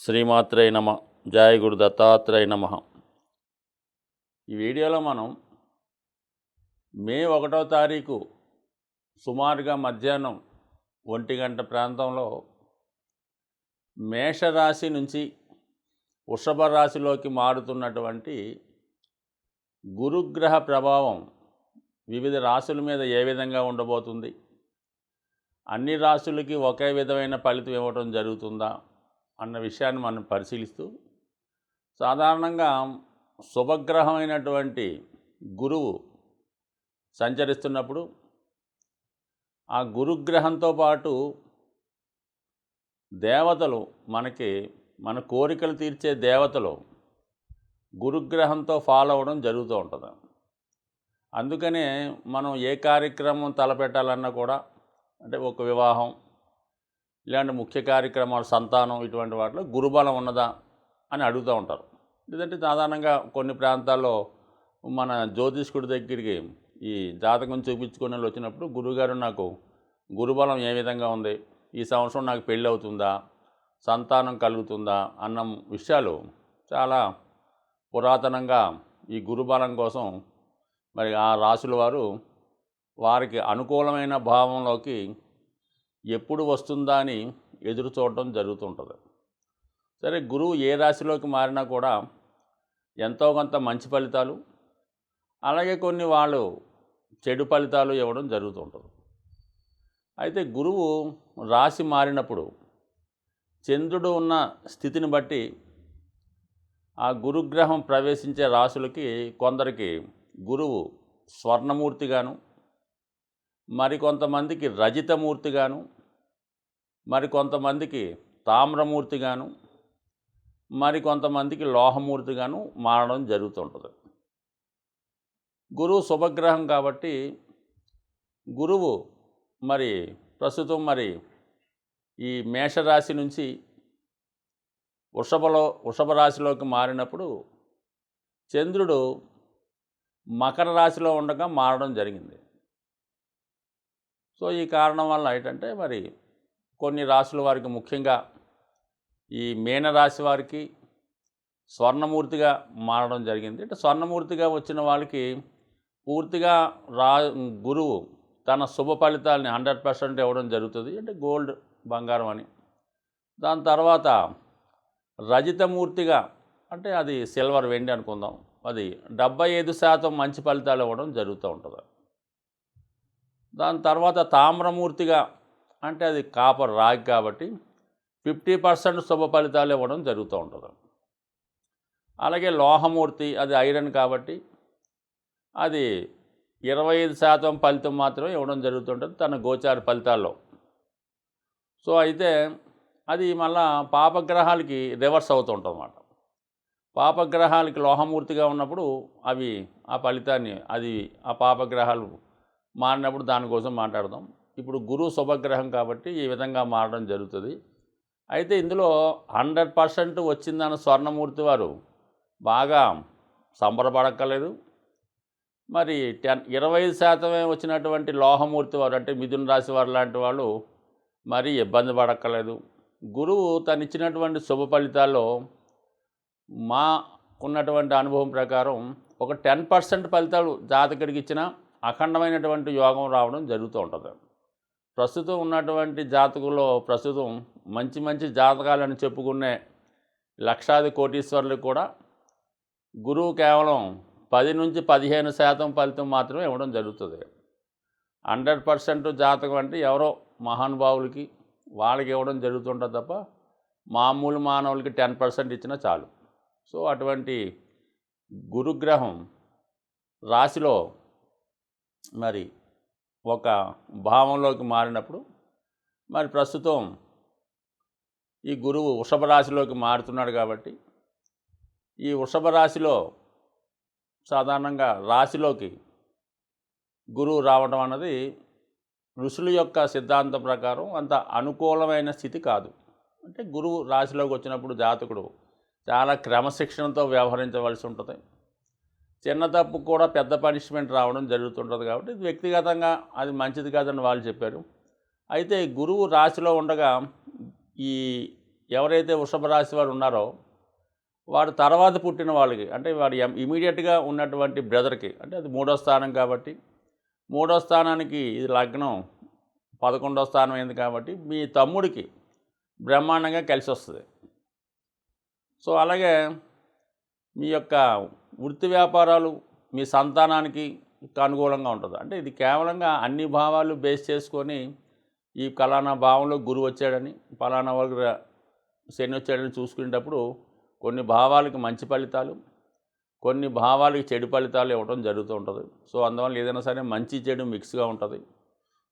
శ్రీమాత్రే నమ. జయ గురు దత్తాత్రేయ నమ. ఈ వీడియోలో మనం మే 1వ తారీఖు సుమారుగా మధ్యాహ్నం 1 గంట ప్రాంతంలో మేషరాశి నుంచి వృషభ రాశిలోకి మారుతున్నటువంటి గురుగ్రహ ప్రభావం వివిధ రాశుల మీద ఏ విధంగా ఉండబోతుంది, అన్ని రాశులకి ఒకే విధమైన ఫలితం ఇవ్వడం జరుగుతుందా అన్న విషయాన్ని మనం పరిశీలిస్తూ, సాధారణంగా శుభగ్రహమైనటువంటి గురువు సంచరిస్తున్నప్పుడు ఆ గురుగ్రహంతో పాటు దేవతలు మన కోరికలు తీర్చే దేవతలు గురుగ్రహంతో ఫాలో అవ్వడం జరుగుతూ ఉంటుంది. అందుకనే మనం ఏ కార్యక్రమం తలపెట్టాలన్నా కూడా, అంటే ఒక వివాహం ఇలాంటి ముఖ్య కార్యక్రమాలు, సంతానం, ఇటువంటి వాటిలో గురుబలం ఉన్నదా అని అడుగుతూ ఉంటారు. లేదంటే సాధారణంగా కొన్ని ప్రాంతాల్లో మన జ్యోతిష్కుడి దగ్గరికి ఈ జాతకం చూపించుకునే వాళ్ళు వచ్చినప్పుడు, గురువుగారు నాకు గురుబలం ఏ విధంగా ఉంది, ఈ సంవత్సరం నాకు పెళ్ళి అవుతుందా, సంతానం కలుగుతుందా అన్న విషయాలు చాలా పురాతనంగా ఈ గురుబలం కోసం మరి ఆ రాశుల వారికి అనుకూలమైన భావంలోకి ఎప్పుడు వస్తుందా అని ఎదురు చూడటం జరుగుతుంటుంది. సరే, గురువు ఏ రాశిలోకి మారినా కూడా ఎంతో కొంత మంచి ఫలితాలు, అలాగే కొన్ని వాళ్ళు చెడు ఫలితాలు ఇవ్వడం జరుగుతుంటుంది. అయితే గురువు రాశి మారినప్పుడు చంద్రుడు ఉన్న స్థితిని బట్టి ఆ గురుగ్రహం ప్రవేశించే రాశులకి కొందరికి గురువు స్వర్ణమూర్తిగాను, మరికొంతమందికి రజితమూర్తిగాను, మరికొంతమందికి తామ్రమూర్తిగాను, మరికొంతమందికి లోహమూర్తిగాను మారడం జరుగుతుంటుంది. గురువు శుభగ్రహం కాబట్టి గురువు ప్రస్తుతం ఈ మేషరాశి నుంచి వృషభ రాశిలోకి మారినప్పుడు చంద్రుడు మకర రాశిలో ఉండగా మారడం జరిగింది. సో ఈ కారణం వల్ల ఏంటంటే కొన్ని రాశుల వారికి, ముఖ్యంగా ఈ మీనరాశి వారికి స్వర్ణమూర్తిగా మారడం జరిగింది. అంటే స్వర్ణమూర్తిగా వచ్చిన వాళ్ళకి పూర్తిగా గురువు తన శుభ ఫలితాలని 100% ఇవ్వడం జరుగుతుంది. అంటే గోల్డ్, బంగారం అని. దాని తర్వాత రజితమూర్తిగా, అంటే అది సిల్వర్, వెండి అనుకుందాం, అది 75% మంచి ఫలితాలు ఇవ్వడం జరుగుతూ ఉంటుంది. దాని తర్వాత తామ్రమూర్తిగా, అంటే అది కాపర్, రాగి కాబట్టి 50% శుభ ఫలితాలు ఇవ్వడం జరుగుతూ ఉంటుంది. అలాగే లోహమూర్తి, అది ఐరన్ కాబట్టి అది 25% ఫలితం మాత్రమే ఇవ్వడం జరుగుతుంటుంది తన గోచార ఫలితాల్లో. సో అయితే అది మళ్ళా పాపగ్రహాలకి రివర్స్ అవుతుంటుంది అన్నమాట. పాపగ్రహాలకి లోహమూర్తిగా ఉన్నప్పుడు అవి ఆ ఫలితాన్ని, ఆ పాపగ్రహాలు మారినప్పుడు దానికోసం మాట్లాడదాం. ఇప్పుడు గురువు శుభగ్రహం కాబట్టి ఈ విధంగా మారడం జరుగుతుంది. అయితే ఇందులో 100% వచ్చిందన్న స్వర్ణమూర్తి వారు బాగా సంబరపడక్కర్లేదు. 25% వచ్చినటువంటి లోహమూర్తి వారు, అంటే మిథున రాశి వారు లాంటి వాళ్ళు మరీ ఇబ్బంది పడక్కర్లేదు. గురువు తను ఇచ్చినటువంటి శుభ ఫలితాల్లో మాకున్నటువంటి అనుభవం ప్రకారం ఒక 10% ఫలితాలు జాతకుడికి ఇచ్చిన అఖండమైనటువంటి యోగం రావడం జరుగుతూ ఉంటుంది. ప్రస్తుతం ఉన్నటువంటి జాతకుల్లో ప్రస్తుతం మంచి మంచి జాతకాలని చెప్పుకునే లక్షాది కోటీశ్వరులకు కూడా గురువు కేవలం 10 నుంచి 15% ఫలితం మాత్రమే ఇవ్వడం జరుగుతుంది. 100% జాతకం అంటే ఎవరో మహానుభావులకి వాళ్ళకి ఇవ్వడం జరుగుతుంటుంది తప్ప మామూలు మానవులకి 10% ఇచ్చినా చాలు. సో అటువంటి గురుగ్రహం రాశిలో ఒక భావంలోకి మారినప్పుడు ప్రస్తుతం ఈ గురువు వృషభ రాశిలోకి మారుతున్నాడు కాబట్టి ఈ వృషభ రాశిలో సాధారణంగా రాశిలోకి గురువు రావడం అన్నది ఋషుల యొక్క సిద్ధాంతం ప్రకారం అంత అనుకూలమైన స్థితి కాదు. అంటే గురువు రాశిలోకి వచ్చినప్పుడు జాతకుడు చాలా క్రమశిక్షణతో వ్యవహరించవలసి ఉంటుంది. చిన్న తప్పు కూడా పెద్ద పనిష్మెంట్ రావడం జరుగుతుంటుంది. కాబట్టి వ్యక్తిగతంగా అది మంచిది కాదని వాళ్ళు చెప్పారు. అయితే గురువు రాశిలో ఉండగా ఈ ఎవరైతే వృషభ రాశి వారు ఉన్నారో వాడు తర్వాత పుట్టిన వాళ్ళకి, అంటే వాడు ఇమీడియట్గా ఉన్నటువంటి బ్రదర్కి, అంటే అది 3వ స్థానం కాబట్టి 3వ స్థానానికి ఇది లగ్నం 11వ స్థానం అయింది కాబట్టి మీ తమ్ముడికి బ్రహ్మాండంగా కలిసి వస్తుంది. సో అలాగే మీ యొక్క వృత్తి వ్యాపారాలు మీ సంతానానికి అనుకూలంగా ఉంటుంది. అంటే ఇది కేవలంగా అన్ని భావాలు బేస్ చేసుకొని ఈ ఫలానా భావంలో గురువు వచ్చాడని, ఫలానా వరకు శని వచ్చాడని చూసుకునేటప్పుడు కొన్ని భావాలకి మంచి ఫలితాలు, కొన్ని భావాలకి చెడు ఫలితాలు ఇవ్వడం జరుగుతూ ఉంటుంది. సో అందువల్ల ఏదైనా సరే మంచి చెడు మిక్స్గా ఉంటుంది.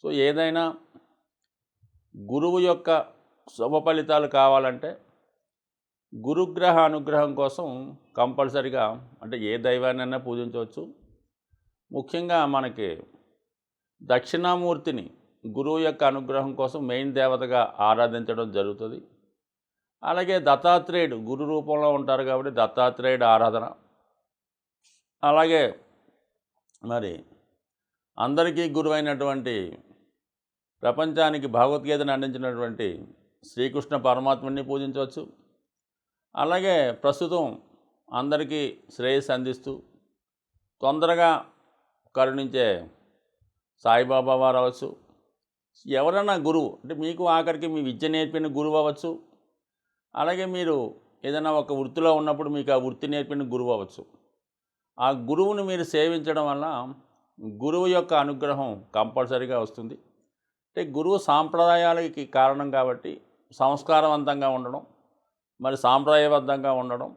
సో ఏదైనా గురువు యొక్క శుభ ఫలితాలు కావాలంటే గురుగ్రహ అనుగ్రహం కోసం కంపల్సరిగా, అంటే ఏ దైవాన్నైనా పూజించవచ్చు. ముఖ్యంగా మనకి దక్షిణామూర్తిని గురువు యొక్క అనుగ్రహం కోసం మెయిన్ దేవతగా ఆరాధించడం జరుగుతుంది. అలాగే దత్తాత్రేయుడు గురు రూపంలో ఉంటారు కాబట్టి దత్తాత్రేయుడు ఆరాధన. అలాగే మరి అందరికీ గురువైనటువంటి ప్రపంచానికి భగవద్గీతను అందించినటువంటి శ్రీకృష్ణ పరమాత్మని పూజించవచ్చు. అలాగే ప్రస్తుతం అందరికీ శ్రేయస్సు అందిస్తూ తొందరగా కరుణించే సాయిబాబా వారు అవ్వచ్చు. ఎవరైనా గురువు, అంటే మీకు ఆఖరికి మీ విద్య నేర్పిన గురువు అవ్వచ్చు. అలాగే మీరు ఏదైనా ఒక వృత్తిలో ఉన్నప్పుడు మీకు ఆ వృత్తి నేర్పిన గురువు అవ్వచ్చు. ఆ గురువుని మీరు సేవించడం వల్ల గురువు యొక్క అనుగ్రహం కంపల్సరీగా వస్తుంది. అంటే గురువు సాంప్రదాయాలకి కారణం కాబట్టి సంస్కారవంతంగా ఉండడం, మరి సాంప్రదాయబద్ధంగా ఉండడం,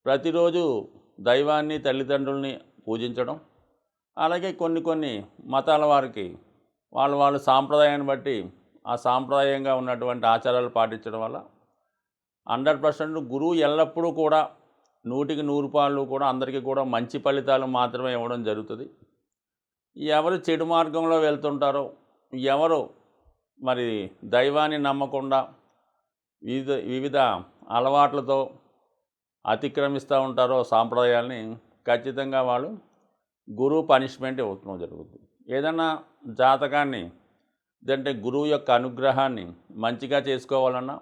ప్రతిరోజు దైవాన్ని తల్లిదండ్రుల్ని పూజించడం, అలాగే కొన్ని మతాల వారికి వాళ్ళు సాంప్రదాయాన్ని బట్టి ఆ సాంప్రదాయంగా ఉన్నటువంటి ఆచారాలు పాటించడం వల్ల 100% గురువు ఎల్లప్పుడూ కూడా 100కి 100 పాళ్ళు కూడా అందరికీ కూడా మంచి ఫలితాలు మాత్రమే ఇవ్వడం జరుగుతుంది. ఎవరు చెడు మార్గంలో వెళ్తుంటారో, ఎవరు మరి దైవాన్ని నమ్మకుండా వివిధ అలవాట్లతో అతిక్రమిస్తూ ఉంటారో సాంప్రదాయాల్ని, ఖచ్చితంగా వాళ్ళు గురువు పనిష్మెంట్ ఇవ్వడం జరుగుతుంది. ఏదన్నా జాతకాన్ని, ఇదంటే గురువు యొక్క అనుగ్రహాన్ని మంచిగా చేసుకోవాలన్నా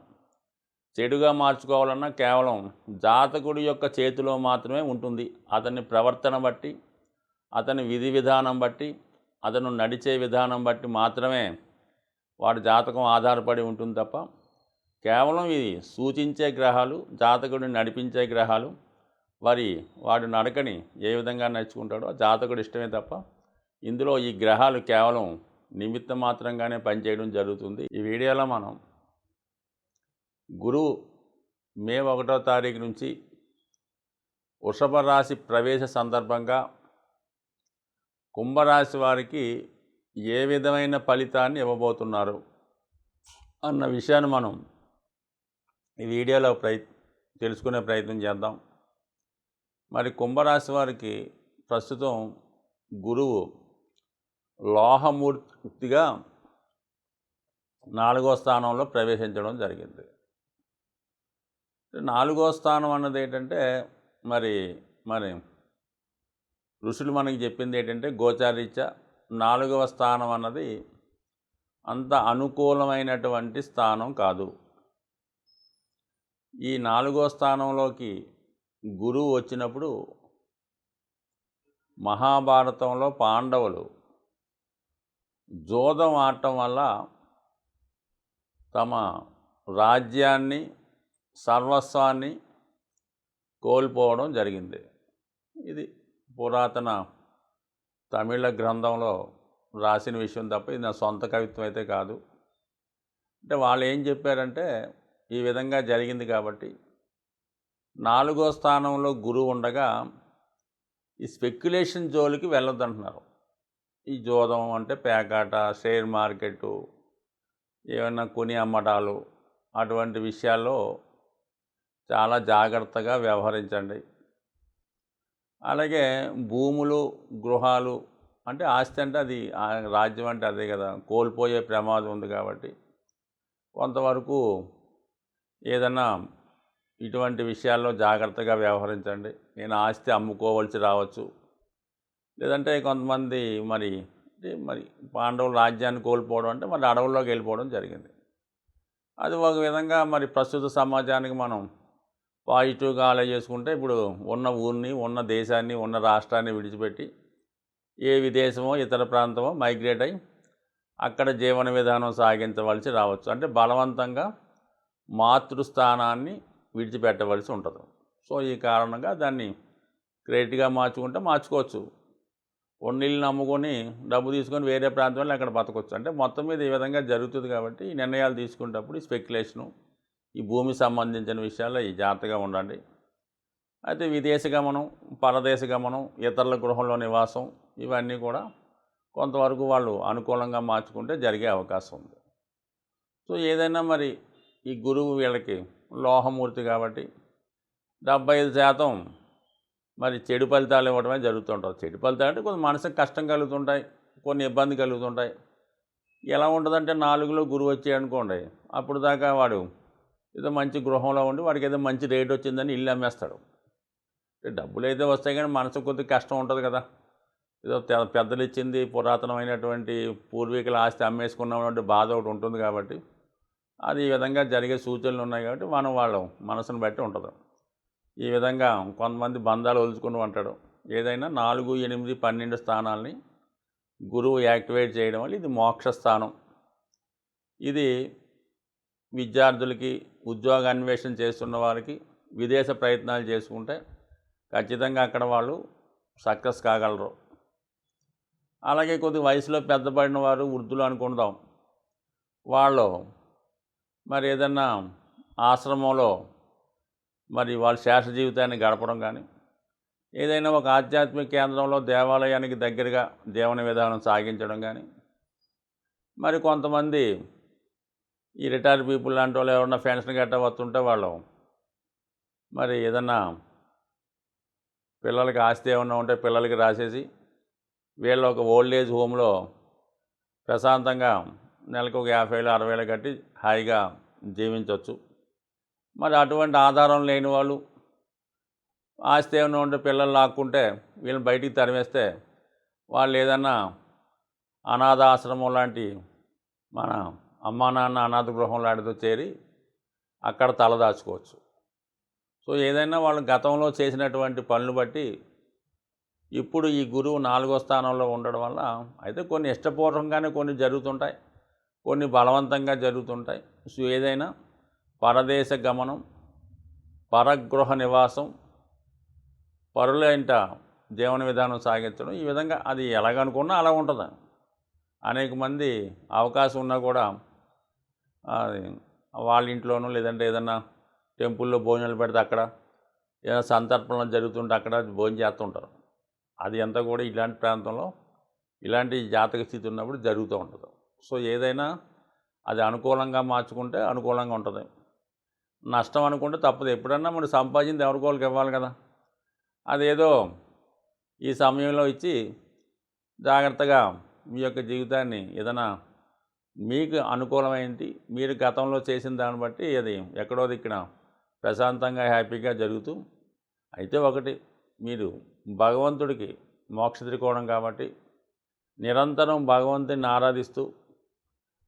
చెడుగా మార్చుకోవాలన్నా కేవలం జాతకుడి యొక్క చేతిలో మాత్రమే ఉంటుంది. అతని ప్రవర్తన బట్టి, అతని విధి విధానం బట్టి, అతను నడిచే విధానం బట్టి మాత్రమే వాడి జాతకం ఆధారపడి ఉంటుంది తప్ప కేవలం ఇది సూచించే గ్రహాలు, జాతకుడిని నడిపించే గ్రహాలు, వాడి నడకని ఏ విధంగా నడుచుకుంటాడో జాతకుడు ఇష్టమే తప్ప ఇందులో ఈ గ్రహాలు కేవలం నిమిత్త మాత్రంగానే పనిచేయడం జరుగుతుంది. ఈ వీడియోలో మనం గురువు మే 1వ తారీఖు నుంచి వృషభ రాశి ప్రవేశ సందర్భంగా కుంభరాశి వారికి ఏ విధమైన ఫలితాన్ని ఇవ్వబోతున్నారు అన్న విషయాన్ని మనం ఈ వీడియోలో తెలుసుకునే ప్రయత్నం చేద్దాం. మరి కుంభరాశి వారికి ప్రస్తుతం గురువు లోహమూర్తిగా 4వ స్థానంలో ప్రవేశించడం జరిగింది. 4వ స్థానం అన్నది ఏంటంటే మరి ఋషులు మనకి చెప్పింది ఏంటంటే గోచారీత్యా 4వ స్థానం అన్నది అంత అనుకూలమైనటువంటి స్థానం కాదు. ఈ 4వ స్థానంలోకి గురువు వచ్చినప్పుడు మహాభారతంలో పాండవులు జోదం ఆడటం వల్ల తమ రాజ్యాన్ని, సర్వస్వాన్ని కోల్పోవడం జరిగింది. ఇది పురాతన తమిళ గ్రంథంలో రాసిన విషయం తప్ప ఇది నా సొంత కవిత్వం అయితే కాదు. అంటే వాళ్ళు ఏం చెప్పారంటే ఈ విధంగా జరిగింది కాబట్టి 4వ స్థానంలో గురువు ఉండగా ఈ స్పెక్యులేషన్ జోలికి వెళ్ళొద్దంటున్నారు. ఈ జోదం అంటే పేకాట, షేర్ మార్కెట్టు, ఏమైనా కొని అమ్మటాలు, అటువంటి విషయాల్లో చాలా జాగ్రత్తగా వ్యవహరించండి. అలాగే భూములు, గృహాలు, అంటే ఆస్తి అంటే అది రాజ్యం అంటే అదే కదా, కోల్పోయే ప్రమాదం ఉంది కాబట్టి కొంతవరకు ఏదన్నా ఇటువంటి విషయాల్లో జాగ్రత్తగా వ్యవహరించండి. నేను ఆస్తి అమ్ముకోవాల్సి రావచ్చు. లేదంటే కొంతమంది మరి పాండవులు రాజ్యాన్ని కోల్పోవడం అంటే మరి అడవుల్లోకి వెళ్ళిపోవడం జరిగింది. అది ఒక విధంగా మరి ప్రస్తుత సమాజానికి మనం పాజిటివ్గా ఆలోచించుకుంటే ఇప్పుడు ఉన్న ఊరిని, ఉన్న దేశాన్ని, ఉన్న రాష్ట్రాన్ని విడిచిపెట్టి ఏ విదేశమో, ఇతర ప్రాంతమో మైగ్రేట్ అయ్యి అక్కడ జీవన విధానం సాగించవలసి రావచ్చు. అంటే బలవంతంగా మాతృస్థానాన్ని విడిచిపెట్టవలసి ఉంటుంది. సో ఈ కారణంగా దాన్ని క్రెడిట్గా మార్చుకుంటే మార్చుకోవచ్చు. ఉన్నిల్ని నమ్ముకొని డబ్బు తీసుకొని వేరే ప్రాంతం వెళ్ళి అక్కడ బతకొచ్చు. అంటే మొత్తం మీద ఈ విధంగా జరుగుతుంది కాబట్టి ఈ నిర్ణయాలు తీసుకునేటప్పుడు ఈ స్పెక్యులేషను, ఈ భూమికి సంబంధించిన విషయాల్లో ఈ జాగ్రత్తగా ఉండండి. అయితే విదేశ గమనం, పరదేశ గమనం, ఇతరుల గృహంలో నివాసం ఇవన్నీ కూడా కొంతవరకు వాళ్ళు అనుకూలంగా మార్చుకుంటే జరిగే అవకాశం ఉంది. సో ఏదైనా మరి ఈ గురువు వీళ్ళకి లోహమూర్తి కాబట్టి 75% మరి చెడు ఫలితాలు ఇవ్వడమే జరుగుతుంటుంది. చెడు ఫలితాలు అంటే కొంచెం మనసుకు కష్టం కలుగుతుంటాయి, కొన్ని ఇబ్బంది కలుగుతుంటాయి. ఎలా ఉంటుందంటే 4లో గురువు వచ్చాయి అనుకోండి, అప్పుడు దాకా వాడు ఏదో మంచి గృహంలో ఉండి వాడికి ఏదో మంచి రేట్ వచ్చిందని ఇల్లు అమ్మేస్తాడు. డబ్బులు అయితే వస్తాయి కానీ మనసు కొద్దిగా కష్టం ఉంటుంది కదా. ఏదో పెద్దలు ఇచ్చింది పురాతనమైనటువంటి పూర్వీకుల ఆస్తి అమ్మేసుకున్నటువంటి బాధ ఒకటి ఉంటుంది కాబట్టి అది ఈ విధంగా జరిగే సూచనలు ఉన్నాయి కాబట్టి మనం వాళ్ళ మనసును బట్టి ఉంటుంది. ఈ విధంగా కొంతమంది బంధాలు వదులుకుని ఉంటాడు. ఏదైనా 4, 8, 12 స్థానాల్ని గురువు యాక్టివేట్ చేయడం వల్ల ఇది మోక్ష స్థానం. ఇది విద్యార్థులకి, ఉద్యోగ అన్వేషణ చేస్తున్న వారికి, విదేశ ప్రయత్నాలు చేసుకుంటే ఖచ్చితంగా అక్కడ వాళ్ళు సక్సెస్ కాగలరు. అలాగే కొద్ది వయసులో పెద్దపడిన వారు, వృద్ధులు అనుకుందాం, వాళ్ళు మరి ఏదన్నా ఆశ్రమంలో మరి వాళ్ళ శేష జీవితాన్ని గడపడం కానీ, ఏదైనా ఒక ఆధ్యాత్మిక కేంద్రంలో దేవాలయానికి దగ్గరగా జీవన విధానం సాగించడం కానీ, మరి కొంతమంది ఈ రిటైర్డ్ పీపుల్ లాంటి వాళ్ళు ఎవరన్నా పెన్షన్ గట్రా వస్తుంటే వాళ్ళు మరి ఏదన్నా పిల్లలకి ఆస్తి ఏమన్నా ఉంటే పిల్లలకి రాసేసి వీళ్ళు ఒక ఓల్డ్ ఏజ్ హోమ్లో ప్రశాంతంగా నెలకు ఒక 50,000, 60,000 కట్టి హాయిగా జీవించవచ్చు. మరి అటువంటి ఆధారం లేని వాళ్ళు ఆస్తి ఏమైనా ఉంటే పిల్లలు లాక్కుంటే వీళ్ళని బయటికి తరిమేస్తే వాళ్ళు ఏదన్నా అనాథ ఆశ్రమం లాంటి మన అమ్మా నాన్న అనాథ గృహం లాంటితో చేరి అక్కడ తలదాచుకోవచ్చు. సో ఏదైనా వాళ్ళు గతంలో చేసినటువంటి పనులు బట్టి ఇప్పుడు ఈ గురువు 4వ స్థానంలో ఉండడం వల్ల అయితే కొన్ని ఇష్టపూర్వకంగానే కొన్ని జరుగుతుంటాయి, కొన్ని బలవంతంగా జరుగుతుంటాయి. సో ఏదైనా పరదేశ గమనం, పరగృహ నివాసం, పరుల ఇంట జీవన విధానం సాగించడం, ఈ విధంగా అది ఎలాగనుకున్నా అలా ఉంటుంది. అనేక మంది అవకాశం ఉన్నా కూడా వాళ్ళ ఇంట్లోనూ లేదంటే ఏదన్నా టెంపుల్లో భోజనాలు పెడితే అక్కడ, ఏదైనా సంతర్పణలు జరుగుతుంటే అక్కడ భోజనం చేస్తుంటారు. అది అంతా కూడా ఇలాంటి ప్రాంతంలో ఇలాంటి జాతక స్థితి ఉన్నప్పుడు జరుగుతూ ఉంటుంది. సో ఏదైనా అది అనుకూలంగా మార్చుకుంటే అనుకూలంగా ఉంటుంది. నష్టం అనుకుంటే తప్పదు. ఎప్పుడన్నా మనం సంపాదించింది ఎవరికోళ్ళకి ఇవ్వాలి కదా. అదేదో ఈ సమయంలో ఇచ్చి జాగ్రత్తగా మీ యొక్క జీవితాన్ని ఏదైనా మీకు అనుకూలమైంది మీరు గతంలో చేసిన దాన్ని బట్టి అది ఎక్కడో దిక్కున ప్రశాంతంగా హ్యాపీగా జరుగుతూ, అయితే ఒకటి మీరు భగవంతుడికి మోక్ష త్రికోణం కాబట్టి నిరంతరం భగవంతుడిని ఆరాధిస్తూ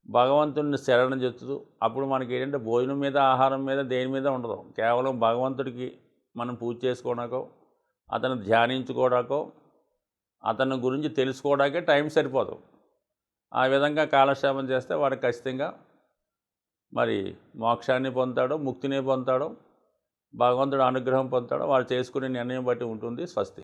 భగవంతుడిని శరణం చెప్తూ అప్పుడు మనకి ఏంటంటే భోజనం మీద, ఆహారం మీద, దేని మీద ఉండదు. కేవలం భగవంతుడికి మనం పూజ చేసుకోవడానికో, అతను ధ్యానించుకోవడానికో, అతని గురించి తెలుసుకోవడానికే టైం సరిపోదు. ఆ విధంగా కాలక్షేపం చేస్తే వాడు ఖచ్చితంగా మరి మోక్షాన్ని పొందుతాడో, ముక్తిని పొందుతాడో, భగవంతుడు అనుగ్రహం పొందుతాడో వాడు చేసుకునే నిర్ణయం బట్టి ఉంటుంది. స్వస్తి.